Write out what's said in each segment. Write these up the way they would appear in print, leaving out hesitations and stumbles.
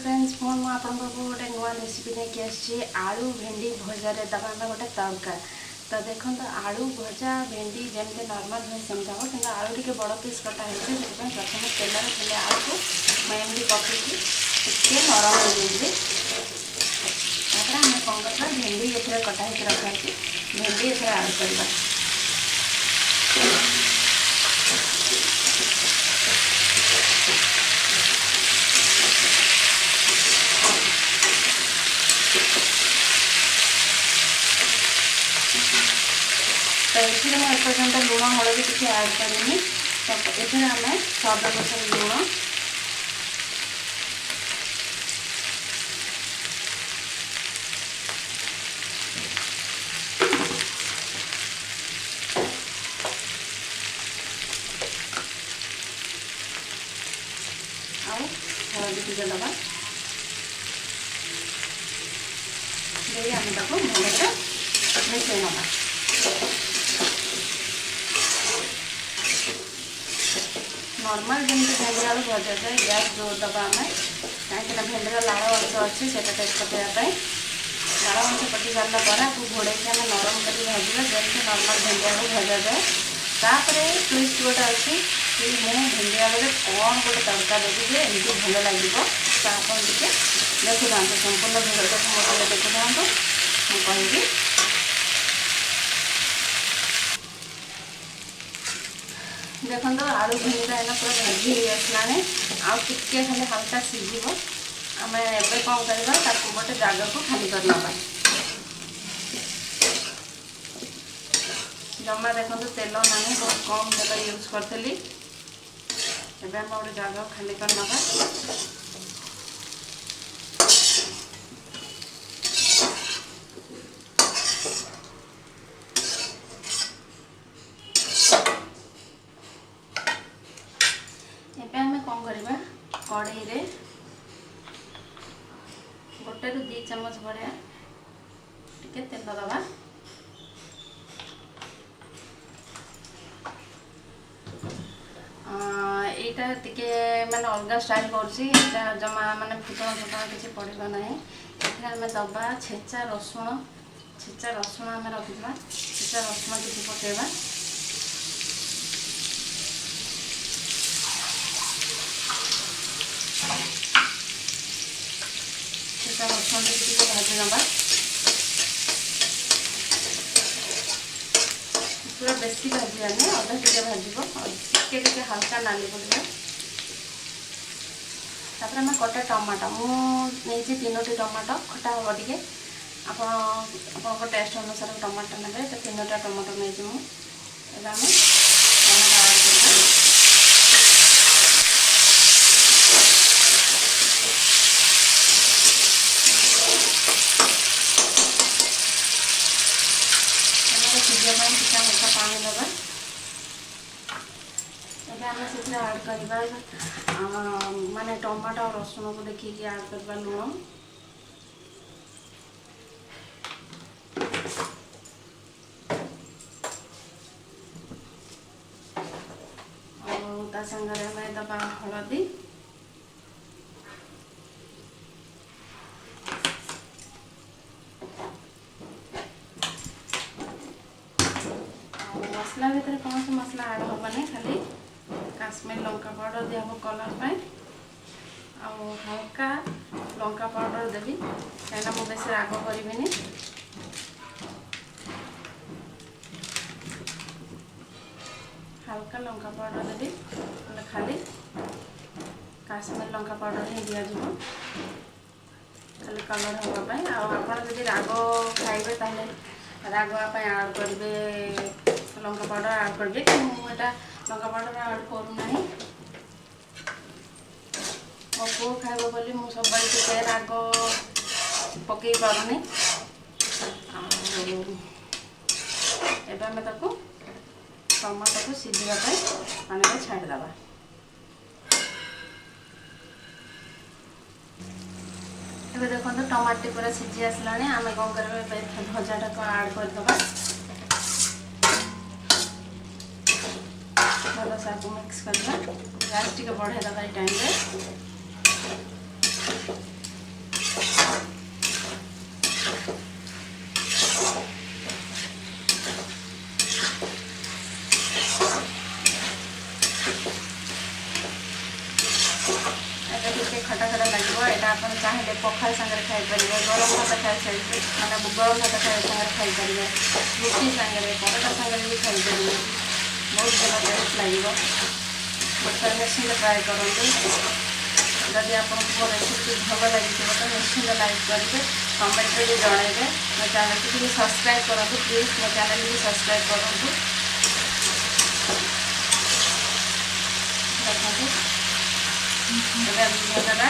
Friends phone में आप गोटे नुआ रेसिपी नहीं आसी आलू भेंडी भजा दबा गोटे तड़का। तो देखो तो आलू भजा भेंडी जमी नॉर्मल हुए सेमती हम कि आलू टे बड़ पीस कटा है प्रथम तेल खाली आलू को मैं पकईकि टे नरम हो जाए आम कौन करवा भेंडी ये कटा हो रखा है भेंडी ये आड करवा। तो ये एपर्यंत लुण हलदी किसी ऐड करेंगे। तो ये आम स्वाद अनुसार लुण हलदी टी दबा दे आम भलसे मिसई नवा। नॉर्मल जमी भेंडी आलू भजा जाए गैस जोर दबा आम कहीं भेंडीर लाल अंश अच्छी से टेस्ट पकाइवाई लाल अंश पकई सारा घोड़े आम नरम कर भाजवा जमी नॉर्मल भेंडी आलू भजा जाए। तापर ट्विस्ट गोटे अच्छी कि मुझे भेंडी आलू कौन गोटे तड़का देवी जे एमती भल लगे। तो आप देखु था संपूर्ण भिडियो मोबाइल देखु था मुझे देखो तो आलू भेंडीटा है पूरा भाजी हो आसलाने आगे खाली हल्का सीझ आम एवं कौन करवा गोटे जगह को खाली करना जमा देखो तो तेल ना बहुत कम तेल यूज करी एवं गोटे जगह खाली करना। कौन करवा कड़ई रे गोटे रु 2 चम्मच भाया टे तेल दबा यहाँ टे माने अलग स्टाइल कर जमा माने फुटण फुटण किसी पड़ो ना आम दबा छेचा रसुण आम रखा छेचा रसुण किसी पकेवा रसुण टी भाजी नवा पूरा बेसी भाजाने अधा टे भाजब टे हल्का नाली पड़ा। तापर आम कटा टमाटो मुझे 3टी टमाटो खटा हम टे आप टेस्ट अनुसार टमाटो ने तो 3टा टमाटो नहीं मुझे आम टमाटो ऐड कर हल्का पानी दबा एवं से ऐड करवा माने टमाटो और रसुण को देखिए ऐड करवा लुण और संगे दबा हलदी मसला भितर कौन सा मसला ऐड होनी खाली काश्मीर लंका पाउडर दिहब कलर पाई हल्का लंका पाउडर देवी कहीं मुझे बेस राग करी हल्का लंका पाउडर देवी खाली काश्मीर लंका पाउडर ही दिज्व खाली कलर होगापी आपड़ी राग खाइबे ताले रागवाप ऐड करेंगे लंका पाउडर ऐड करेंगे कि मुझे लंका पाउडर ऐड करूना मो पु खाइब बोली मुझे सब टे राग पकई पारूनी एवं टमाटो को सीझापी पानी में छाड़देवा। ये देखो तो टमाटो पूरा सीझी आसला आम कौन कर भजाटा को ऐड करदे भल से मिक्स करवा गैस टी बढ़ाई दबा टाइम। खटा खटा लगे। यहाँ आप चाहिए पखाल सागर खाईपर, गरम भात खाई मैंने गरम भात सागर खाईपर, रुटी सागर परोटा सागर भी खाईपर, बहुत भल टेस्ट लगे। गोटे निश्चिंत ट्राए करूँ। जदि आपको मो रेसिपी भल लगी तो निश्चिंत लाइक करेंगे, कमेंट भी जनइबे। मो चैनल को सब्सक्राइब करूँ, प्लीज मो चैनल भी सब्सक्राइब करूँ। देखते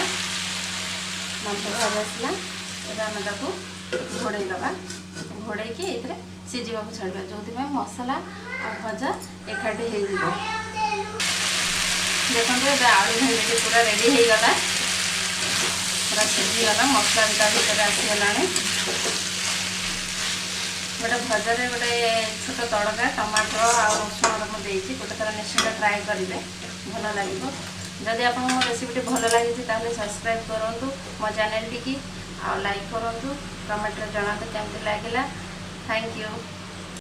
मंथ भज आसला, आम घोड़े दबा, घोड़े की सीझा छाड़ा जो मसला और भजा एकाठी हो। देखते आलू भेंडी पूरा रेडी हो गला, पूरा सीझीगला, मसला भी भर आसीगला। गोटे भजा गोटे छोट तड़का टमाटर आउ रसुण मुझे गोटे थर निश्चित ट्राए करेंगे, भल लगे। जदि आप मो रेसिपी भल लगी सब्सक्राइब करूँ मो चैनल टी, लाइक करूँ, कमेंट जनाते केमती लगे। Thank you.